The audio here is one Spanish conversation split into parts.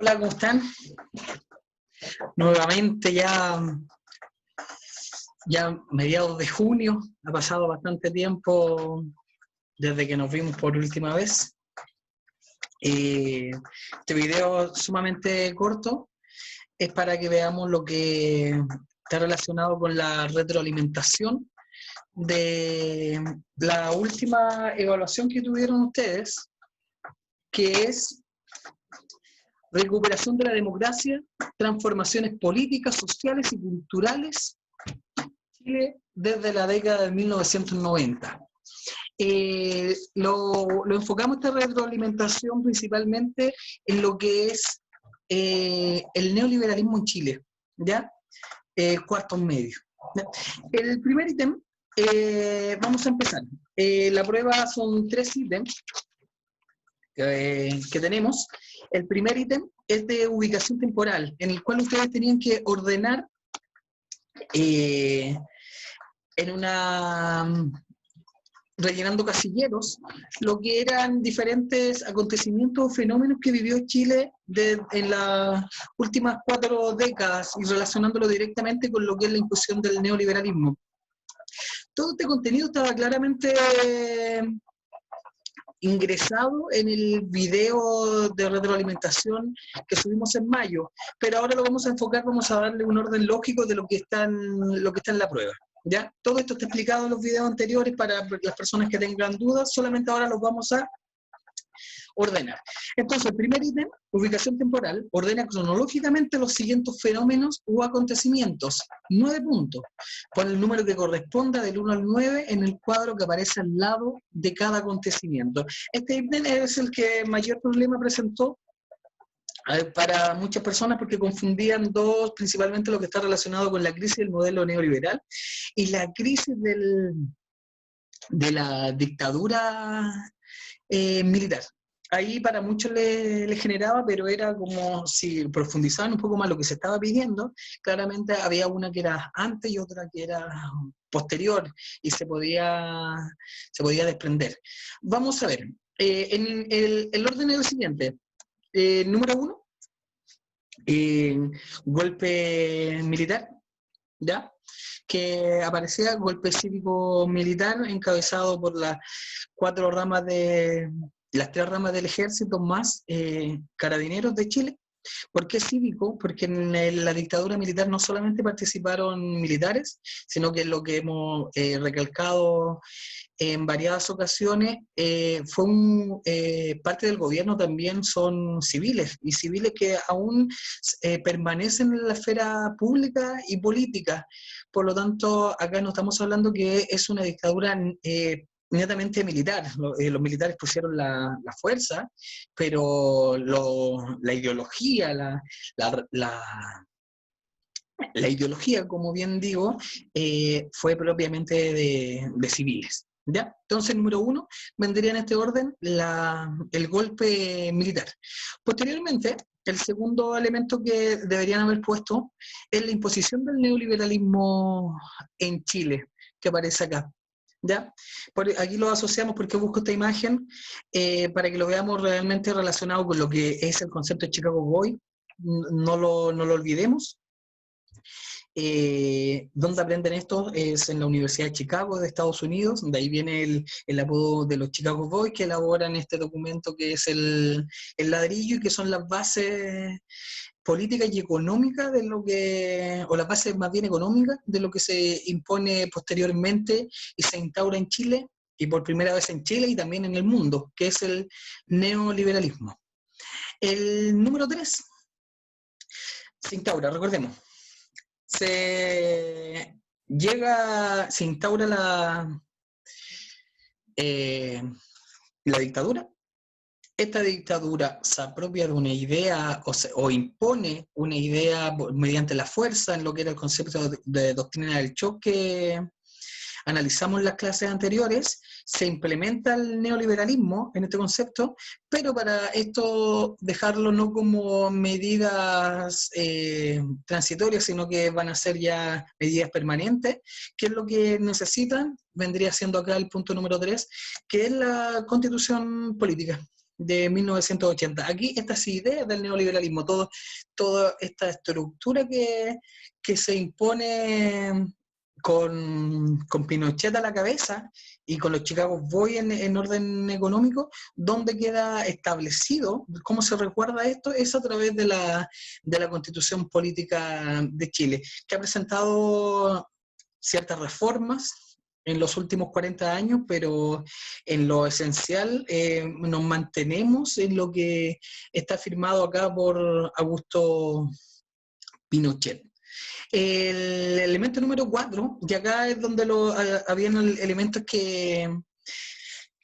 Hola, ¿cómo están? Nuevamente ya mediados de junio, ha pasado bastante tiempo desde que nos vimos por última vez. Este video sumamente corto es para que veamos lo que está relacionado con la retroalimentación de la última evaluación que tuvieron ustedes, que es recuperación de la democracia, transformaciones políticas, sociales y culturales Chile desde la década de 1990. Lo enfocamos esta retroalimentación principalmente en lo que es el neoliberalismo en Chile, ¿ya? Cuartos medios. El primer ítem, vamos a empezar. La prueba son 3 ítems que tenemos. El primer ítem es de ubicación temporal, en el cual ustedes tenían que ordenar rellenando casilleros, lo que eran diferentes acontecimientos o fenómenos que vivió Chile en las últimas 4 décadas y relacionándolo directamente con lo que es la imposición del neoliberalismo. Todo este contenido estaba claramente ingresado en el video de retroalimentación que subimos en mayo, pero ahora lo vamos a enfocar, vamos a darle un orden lógico de lo que está en la prueba. ¿Ya? Todo esto está explicado en los videos anteriores para las personas que tengan dudas, solamente ahora los vamos a ordenar. Entonces, el primer ítem, ubicación temporal, ordena cronológicamente los siguientes fenómenos u acontecimientos. 9 puntos. Pon el número que corresponda del 1 al 9 en el cuadro que aparece al lado de cada acontecimiento. Este ítem es el que mayor problema presentó para muchas personas porque confundían principalmente lo que está relacionado con la crisis del modelo neoliberal y la crisis de la dictadura militar. Ahí para muchos le generaba, pero era como si profundizaban un poco más lo que se estaba pidiendo. Claramente había una que era antes y otra que era posterior y se podía desprender. Vamos a ver, el orden es el siguiente. Número 1, golpe militar, ¿ya? Que aparecía golpe cívico-militar encabezado por las 3 ramas del ejército más carabineros de Chile. ¿Por qué cívico? Porque en la dictadura militar no solamente participaron militares, sino que lo que hemos recalcado en variadas ocasiones, parte del gobierno también son civiles, y civiles que aún permanecen en la esfera pública y política. Por lo tanto, acá no estamos hablando que es una dictadura netamente militar. Los militares pusieron la fuerza, pero la ideología, la ideología, como bien digo, fue propiamente de civiles. ¿Ya? Entonces, número 1, vendría en este orden el golpe militar. Posteriormente, el segundo elemento que deberían haber puesto es la imposición del neoliberalismo en Chile, que aparece acá. ¿Ya? Aquí lo asociamos porque busco esta imagen para que lo veamos realmente relacionado con lo que es el concepto de Chicago Boy. No lo olvidemos. ¿Dónde aprenden esto? Es en la Universidad de Chicago de Estados Unidos, de ahí viene el apodo de los Chicago Boys, que elaboran este documento que es el ladrillo y que son las bases políticas y económicas o las bases más bien económicas de lo que se impone posteriormente y se instaura en Chile, y por primera vez en Chile y también en el mundo, que es el neoliberalismo. El número 3 se instaura, recordemos. Se instaura la dictadura. Esta dictadura se apropia de una idea o impone una idea mediante la fuerza en lo que era el concepto de doctrina del choque. Analizamos las clases anteriores, se implementa el neoliberalismo en este concepto, pero para esto dejarlo no como medidas transitorias, sino que van a ser ya medidas permanentes. ¿Qué es lo que necesitan? Vendría siendo acá el punto número 3, que es la constitución política. de 1980. Aquí estas ideas del neoliberalismo, toda esta estructura que se impone con Pinochet a la cabeza y con los Chicago Boys en orden económico, ¿dónde queda establecido? ¿Cómo se recuerda esto? Es a través de la Constitución Política de Chile, que ha presentado ciertas reformas en los últimos 40 años, pero en lo esencial nos mantenemos en lo que está firmado acá por Augusto Pinochet. El elemento número 4, y acá es donde habían elementos que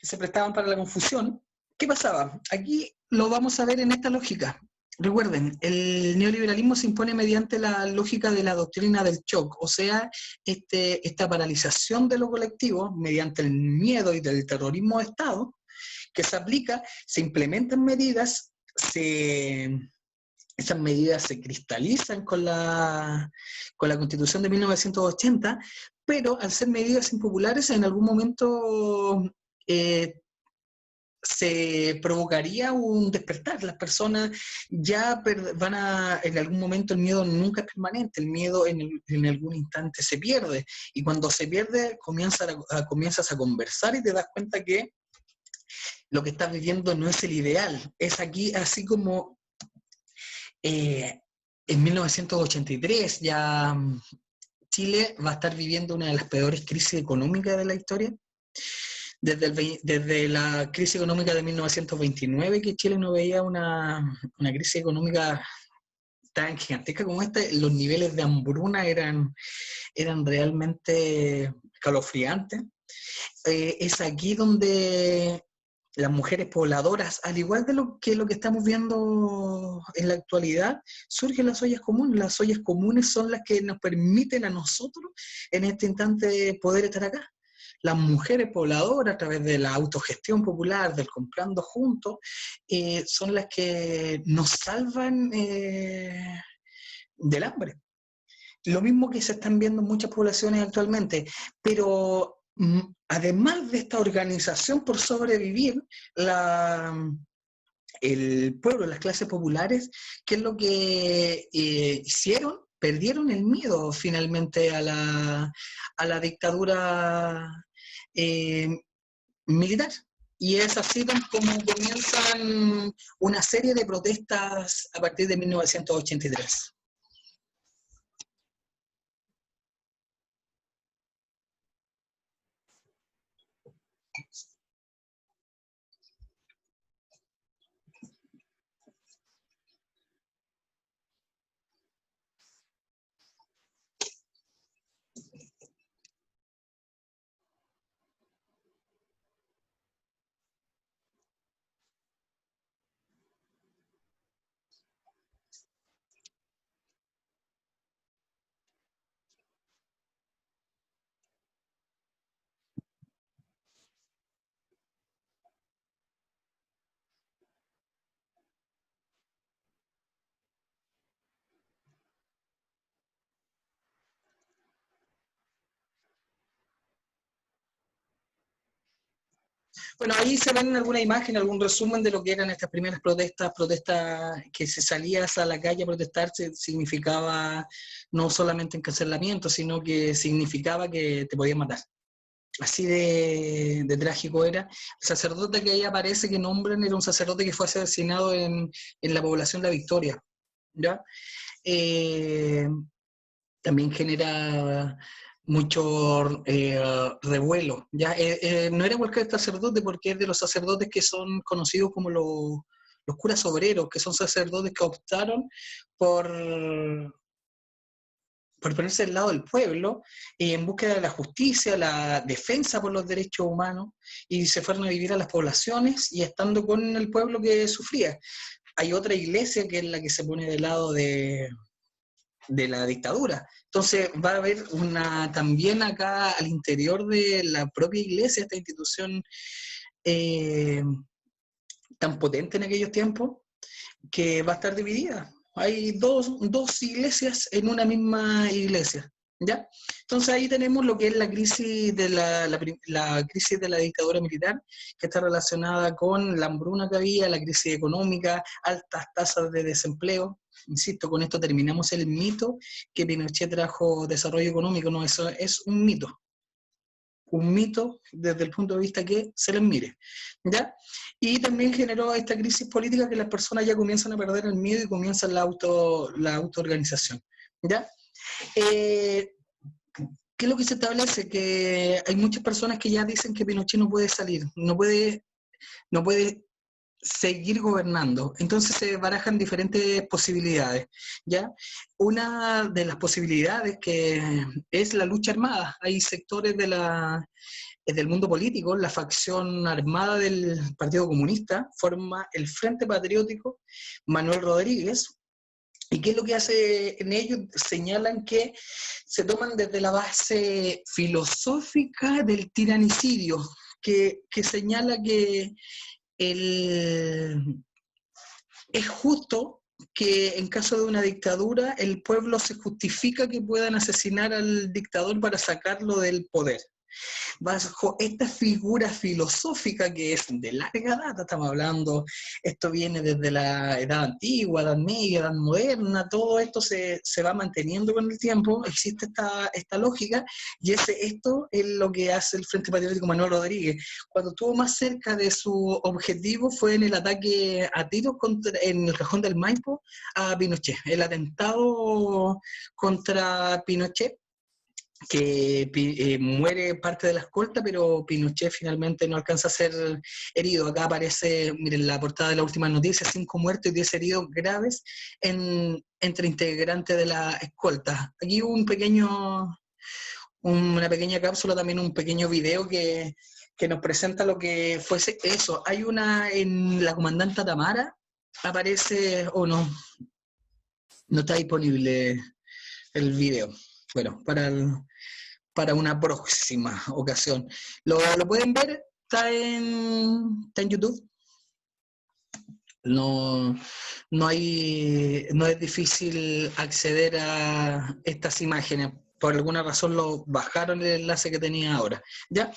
se prestaban para la confusión. ¿Qué pasaba? Aquí lo vamos a ver en esta lógica. Recuerden, el neoliberalismo se impone mediante la lógica de la doctrina del shock, o sea, esta paralización de lo colectivo mediante el miedo y del terrorismo de Estado, que se aplica, se implementan medidas, esas medidas se cristalizan con la Constitución de 1980, pero al ser medidas impopulares, en algún momento se provocaría un despertar. Las personas ya en algún momento el miedo nunca es permanente, el miedo en algún instante se pierde, y cuando se pierde comienzas a conversar y te das cuenta que lo que estás viviendo no es el ideal. Es aquí así como en 1983 ya Chile va a estar viviendo una de las peores crisis económicas de la historia. Desde la crisis económica de 1929, que Chile no veía una crisis económica tan gigantesca como esta, los niveles de hambruna eran realmente escalofriantes. Es aquí donde las mujeres pobladoras, al igual de lo que estamos viendo en la actualidad, surgen las ollas comunes. Las ollas comunes son las que nos permiten a nosotros en este instante poder estar acá. Las mujeres pobladoras, a través de la autogestión popular, del comprando juntos, son las que nos salvan del hambre. Lo mismo que se están viendo en muchas poblaciones actualmente, pero además de esta organización por sobrevivir, el pueblo, las clases populares, ¿qué es lo que hicieron? Perdieron el miedo finalmente a la dictadura militar. Y es así como comienzan una serie de protestas a partir de 1983. Bueno, ahí se ven alguna imagen, algún resumen de lo que eran estas primeras protestas que se salías a la calle a protestar, significaba no solamente encarcelamiento, sino que significaba que te podían matar. Así de trágico era. El sacerdote que ahí aparece, que nombran, era un sacerdote que fue asesinado en la población La Victoria, ¿ya? También genera mucho revuelo. ¿Ya? No era cualquier sacerdote, porque es de los sacerdotes que son conocidos como los curas obreros, que son sacerdotes que optaron por ponerse al lado del pueblo en búsqueda de la justicia, la defensa por los derechos humanos, y se fueron a vivir a las poblaciones y estando con el pueblo que sufría. Hay otra iglesia que es la que se pone del lado de la dictadura. Entonces va a haber también acá al interior de la propia iglesia, esta institución tan potente en aquellos tiempos, que va a estar dividida. Hay dos iglesias en una misma iglesia, ¿Ya? Entonces ahí tenemos lo que es la crisis de la crisis de la dictadura militar, que está relacionada con la hambruna que había, la crisis económica, altas tasas de desempleo. Insisto, con esto terminamos el mito que Pinochet trajo desarrollo económico. No, eso es un mito desde el punto de vista que se les mire, ¿ya? Y también generó esta crisis política que las personas ya comienzan a perder el miedo y comienzan la autoorganización, ¿ya? ¿Qué es lo que se establece? Que hay muchas personas que ya dicen que Pinochet no puede salir, no puede seguir gobernando. Entonces se barajan diferentes posibilidades, ¿ya? Una de las posibilidades que es la lucha armada. Hay sectores del mundo político, la facción armada del Partido Comunista forma el Frente Patriótico Manuel Rodríguez. ¿Y qué es lo que hace en ellos? Señalan que se toman desde la base filosófica del tiranicidio, que señala que es justo que en caso de una dictadura el pueblo se justifica que puedan asesinar al dictador para sacarlo del poder. Bajo esta figura filosófica que es de larga data, estamos hablando, esto viene desde la edad antigua, edad media, edad moderna, todo esto se va manteniendo con el tiempo, existe esta lógica, y esto es lo que hace el Frente Patriótico Manuel Rodríguez. Cuando estuvo más cerca de su objetivo fue en el ataque a tiros en el Cajón del Maipo a Pinochet, el atentado contra Pinochet, que muere parte de la escolta, pero Pinochet finalmente no alcanza a ser herido. Acá aparece, miren, la portada de la última noticia, 5 muertos y 10 heridos graves entre integrantes de la escolta. Aquí hubo una pequeña cápsula, también un pequeño video que nos presenta lo que fuese eso. Hay en la comandante Tamara, aparece, o no está disponible el video. Bueno, para una próxima ocasión. ¿Lo pueden ver? Está en YouTube. No es difícil acceder a estas imágenes. Por alguna razón lo bajaron el enlace que tenía ahora. ¿Ya?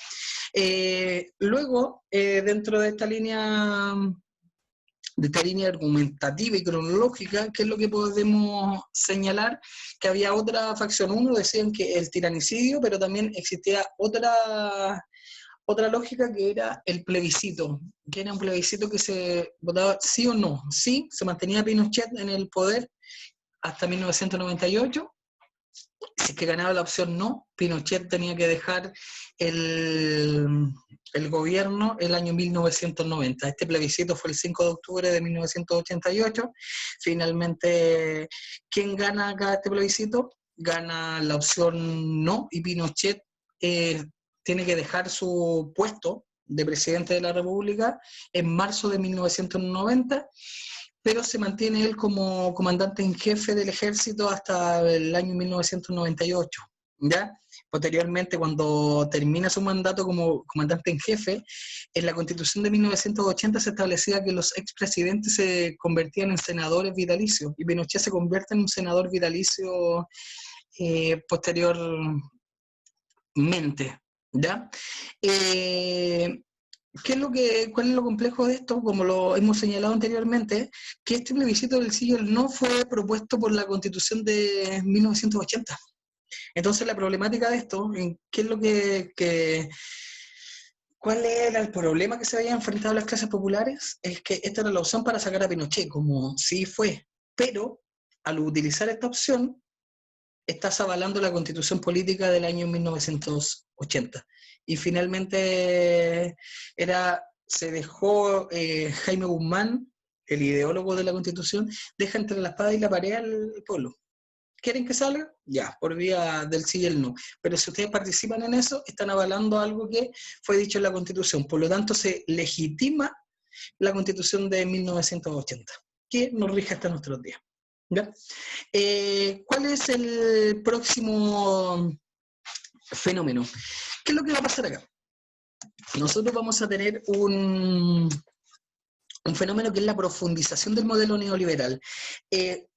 Luego, dentro de esta línea argumentativa y cronológica, ¿qué es lo que podemos señalar? Que había otra facción. Uno decían que el tiranicidio, pero también existía otra lógica, que era el plebiscito, que era un plebiscito que se votaba sí o no. Sí, se mantenía Pinochet en el poder hasta 1998. Si es que ganaba la opción no, Pinochet tenía que dejar el gobierno el año 1990. Este plebiscito fue el 5 de octubre de 1988. Finalmente, ¿quién gana acá este plebiscito? Gana la opción no, y Pinochet tiene que dejar su puesto de presidente de la República en marzo de 1990, pero se mantiene él como comandante en jefe del ejército hasta el año 1998, ¿ya? Posteriormente, cuando termina su mandato como comandante en jefe, en la Constitución de 1980 se establecía que los expresidentes se convertían en senadores vitalicios, y Pinochet se convierte en un senador vitalicio posteriormente, ¿ya? ¿Cuál es lo complejo de esto? Como lo hemos señalado anteriormente, que este plebiscito del sí y el no fue propuesto por la Constitución de 1980. Entonces, la problemática de esto, ¿qué es lo ¿cuál era el problema que se había enfrentado a las clases populares? Es que esta era la opción para sacar a Pinochet, como sí fue, pero al utilizar esta opción, estás avalando la Constitución política del año 1980. Y finalmente se dejó Jaime Guzmán, el ideólogo de la Constitución, deja entre la espada y la pared al pueblo. ¿Quieren que salga? Ya, por vía del sí y el no. Pero si ustedes participan en eso, están avalando algo que fue dicho en la Constitución. Por lo tanto, se legitima la Constitución de 1980, que nos rige hasta nuestros días. ¿Ya? ¿Cuál es el próximo fenómeno? ¿Qué es lo que va a pasar acá? Nosotros vamos a tener un fenómeno que es la profundización del modelo neoliberal.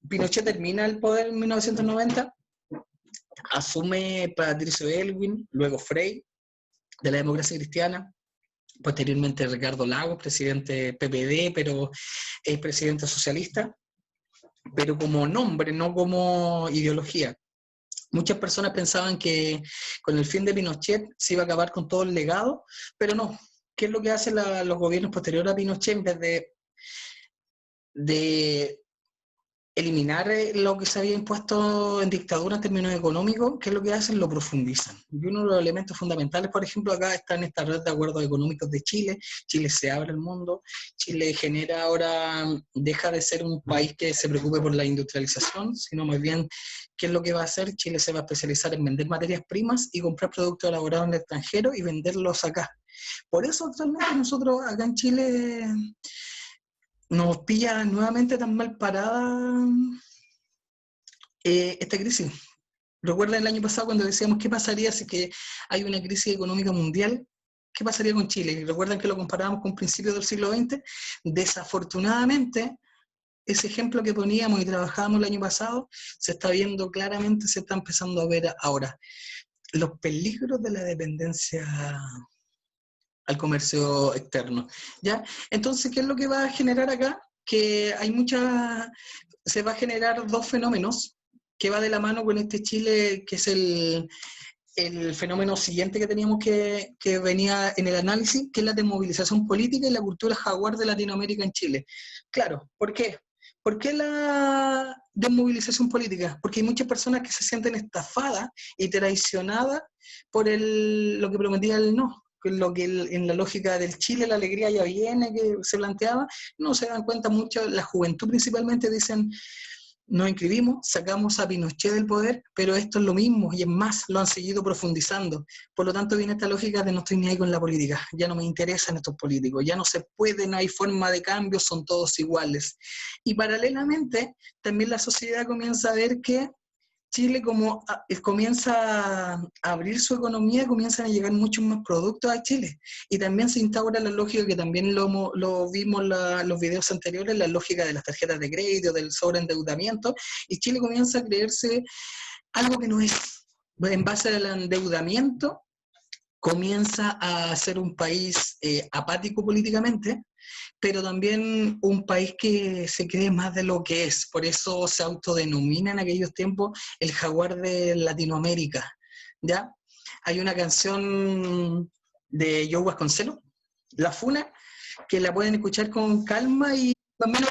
Pinochet termina el poder en 1990, asume Patricio Elwin, luego Frei, de la democracia cristiana, posteriormente Ricardo Lagos, presidente PPD, pero es presidente socialista, pero como nombre, no como ideología. Muchas personas pensaban que con el fin de Pinochet se iba a acabar con todo el legado, pero no. ¿Qué es lo que hacen los gobiernos posteriores a Pinochet en vez de eliminar lo que se había impuesto en dictadura en términos económicos? ¿Qué es lo que hacen? Lo profundizan. Y uno de los elementos fundamentales, por ejemplo, acá está en esta red de acuerdos económicos de Chile. Chile se abre al mundo. Chile genera ahora, deja de ser un país que se preocupe por la industrialización, sino más bien, ¿qué es lo que va a hacer? Chile se va a especializar en vender materias primas y comprar productos elaborados en el extranjero y venderlos acá. Por eso actualmente nosotros acá en Chile nos pilla nuevamente tan mal parada esta crisis. Recuerda el año pasado cuando decíamos qué pasaría si que hay una crisis económica mundial, qué pasaría con Chile. Y recuerdan que lo comparábamos con principios del siglo XX. Desafortunadamente, ese ejemplo que poníamos y trabajábamos el año pasado se está viendo claramente, se está empezando a ver ahora. Los peligros de la dependencia al comercio externo. ¿Ya? Entonces, ¿qué es lo que va a generar acá? Que hay se va a generar dos fenómenos que va de la mano con este Chile, que es el fenómeno siguiente que teníamos que venía en el análisis, que es la desmovilización política y la cultura jaguar de Latinoamérica en Chile. Claro, ¿por qué? ¿Por qué la desmovilización política? Porque hay muchas personas que se sienten estafadas y traicionadas por lo que prometía el no. Lo que en la lógica del Chile la alegría ya viene, que se planteaba, no se dan cuenta mucho, la juventud principalmente dicen, nos inscribimos, sacamos a Pinochet del poder, pero esto es lo mismo y es más, lo han seguido profundizando. Por lo tanto, viene esta lógica de no estoy ni ahí con la política, ya no me interesan estos políticos, ya no se puede, no hay forma de cambio, son todos iguales. Y paralelamente, también la sociedad comienza a ver que Chile como comienza a abrir su economía, comienzan a llegar muchos más productos a Chile. Y también se instaura la lógica que también lo vimos los videos anteriores, la lógica de las tarjetas de crédito, del sobreendeudamiento, y Chile comienza a creerse algo que no es. En base al endeudamiento, comienza a ser un país apático políticamente, pero también un país que se cree más de lo que es. Por eso se autodenomina en aquellos tiempos el jaguar de Latinoamérica. ¿Ya? Hay una canción de Joe Vasconcelos, La Funa, que la pueden escuchar con calma y también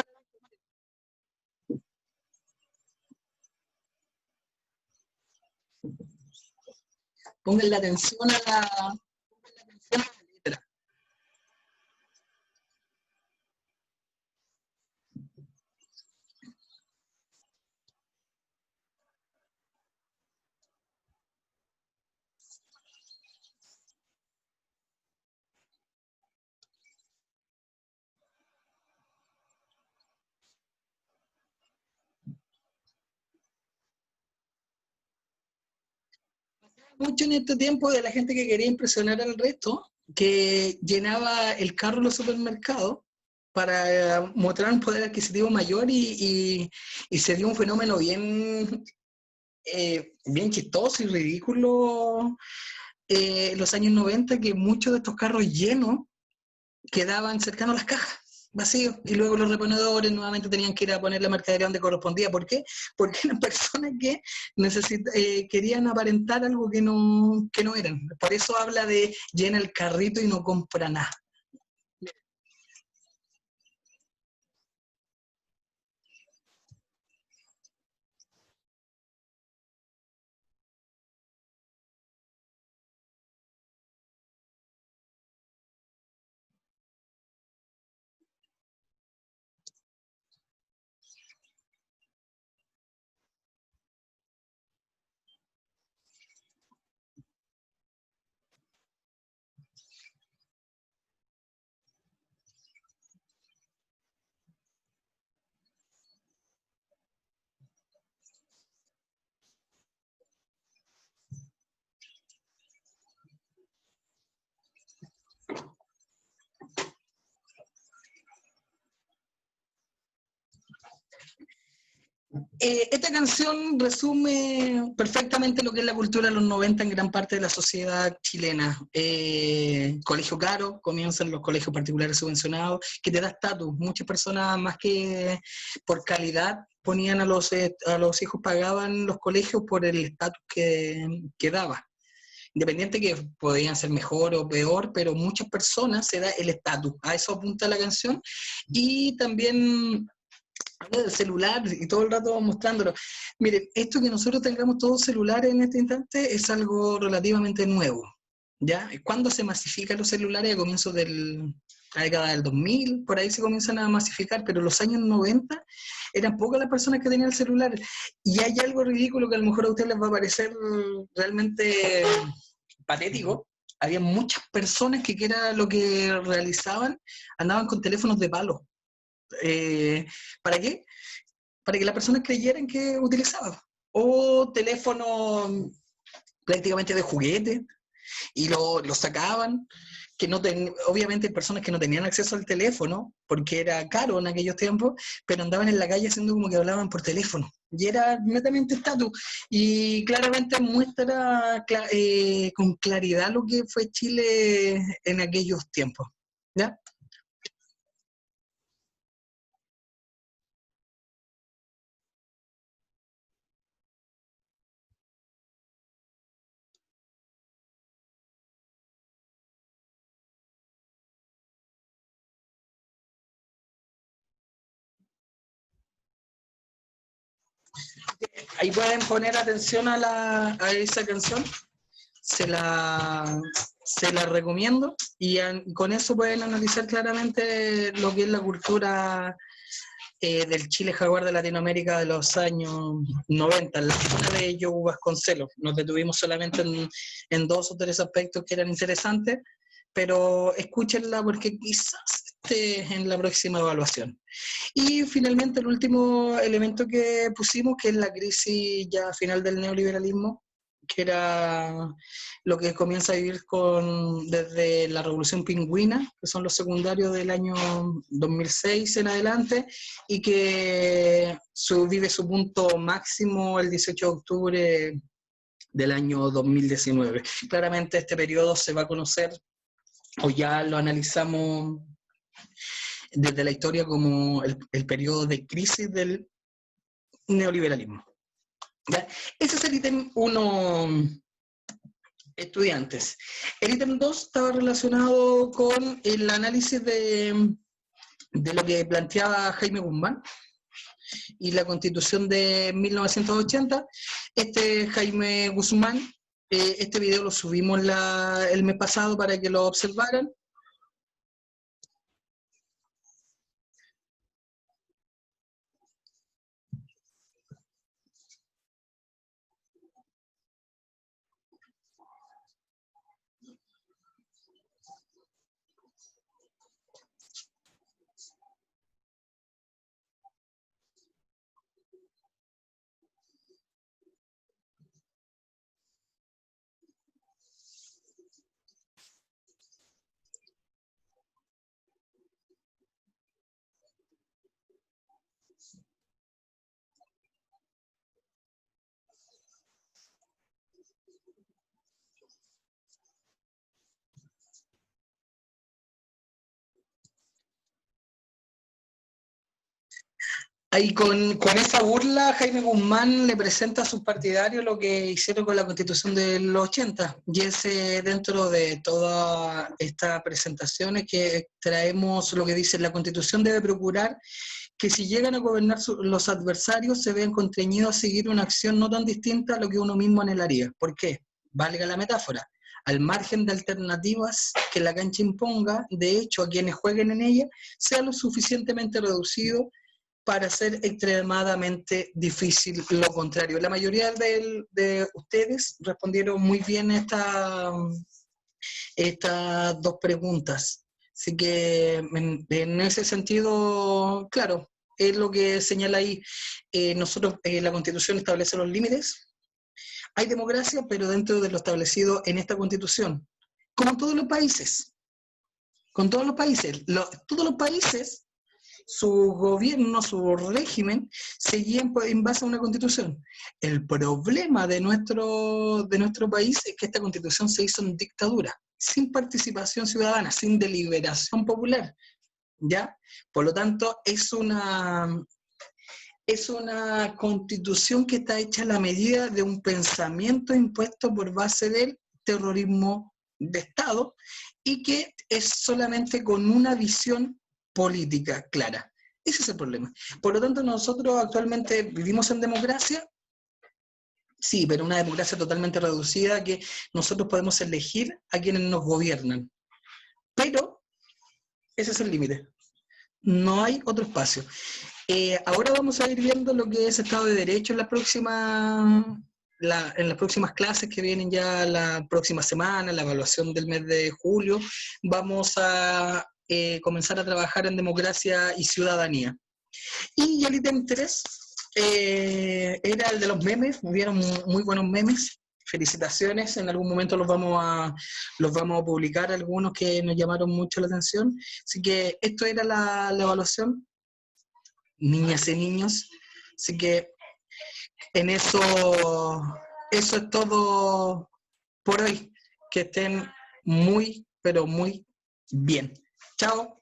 pongan la atención a la letra. Mucho en este tiempo de la gente que quería impresionar al resto, que llenaba el carro en los supermercados para mostrar un poder adquisitivo mayor y se dio un fenómeno bien chistoso y ridículo en los años 90, que muchos de estos carros llenos quedaban cercanos a las cajas, vacíos, y luego los reponedores nuevamente tenían que ir a poner la mercadería donde correspondía. ¿Por qué? Porque eran personas que querían aparentar algo que no eran. Por eso habla de llena el carrito y no compra nada. Esta canción resume perfectamente lo que es la cultura de los 90 en gran parte de la sociedad chilena. Colegio caro, comienzan los colegios particulares subvencionados, que te da estatus. Muchas personas, más que por calidad, ponían a los hijos, pagaban los colegios por el estatus que daba. Independiente que podían ser mejor o peor, pero muchas personas se da el estatus. A eso apunta la canción. Y también habla del celular y todo el rato mostrándolo. Miren, esto que nosotros tengamos todos celulares en este instante es algo relativamente nuevo, ¿ya? ¿Cuándo se masifican los celulares? A comienzos de la década del 2000, por ahí se comienzan a masificar, pero en los años 90 eran pocas las personas que tenían el celular. Y hay algo ridículo que a lo mejor a ustedes les va a parecer realmente patético. Había muchas personas que era lo que realizaban, andaban con teléfonos de palo. ¿Para qué? Para que las personas creyeran que utilizaba. O teléfono prácticamente de juguete, y lo sacaban, que no obviamente personas que no tenían acceso al teléfono, porque era caro en aquellos tiempos, pero andaban en la calle haciendo como que hablaban por teléfono. Y era netamente estatus. Y claramente muestra con claridad lo que fue Chile en aquellos tiempos. ¿Ya? Ahí pueden poner atención a esa canción, se la, se la recomiendo, y con eso pueden analizar claramente lo que es la cultura del Chile jaguar de Latinoamérica de los años 90, la figura de Joe Vasconcelos. Nos detuvimos solamente en dos o tres aspectos que eran interesantes, pero escúchenla porque quizás esté en la próxima evaluación. Y finalmente el último elemento que pusimos, que es la crisis ya final del neoliberalismo, que era lo que comienza a vivir desde la Revolución Pingüina, que son los secundarios del año 2006 en adelante, y que vive su punto máximo el 18 de octubre del año 2019. Claramente este periodo se va a conocer, o ya lo analizamos desde la historia, como el periodo de crisis del neoliberalismo. ¿Ya? Ese es el ítem 1, estudiantes. El ítem 2 estaba relacionado con el análisis de lo que planteaba Jaime Guzmán y la Constitución de 1980. Jaime Guzmán, este video lo subimos el mes pasado para que lo observaran. Ahí con esa burla, Jaime Guzmán le presenta a sus partidarios lo que hicieron con la Constitución del 80. Y es dentro de todas estas presentaciones que traemos lo que dice: la Constitución debe procurar que si llegan a gobernar los adversarios se vean constreñidos a seguir una acción no tan distinta a lo que uno mismo anhelaría. ¿Por qué? Valga la metáfora. Al margen de alternativas que la cancha imponga, de hecho, a quienes jueguen en ella, sea lo suficientemente reducido para ser extremadamente difícil lo contrario. La mayoría de ustedes respondieron muy bien estas dos preguntas. Así que en ese sentido, claro, es lo que señala ahí. Nosotros, la Constitución establece los límites. Hay democracia, pero dentro de lo establecido en esta Constitución. Como todos los países. Con todos los países. Todos los países su gobierno, su régimen, seguía en base a una constitución. El problema de nuestro país es que esta constitución se hizo en dictadura, sin participación ciudadana, sin deliberación popular, ¿ya? Por lo tanto, es una constitución que está hecha a la medida de un pensamiento impuesto por base del terrorismo de Estado y que es solamente con una visión política clara. Ese es el problema. Por lo tanto, nosotros actualmente vivimos en democracia, sí, pero una democracia totalmente reducida que nosotros podemos elegir a quienes nos gobiernan. Pero ese es el límite. No hay otro espacio. Ahora vamos a ir viendo lo que es Estado de Derecho en las próximas clases que vienen ya la próxima semana, la evaluación del mes de julio. Vamos a comenzar a trabajar en democracia y ciudadanía. Y el ítem 3 era el de los memes, hubieron muy buenos memes. Felicitaciones, en algún momento los vamos a publicar, algunos que nos llamaron mucho la atención. Así que esto era la evaluación, niñas y niños. Así que en eso es todo por hoy. Que estén muy, pero muy bien. Chao.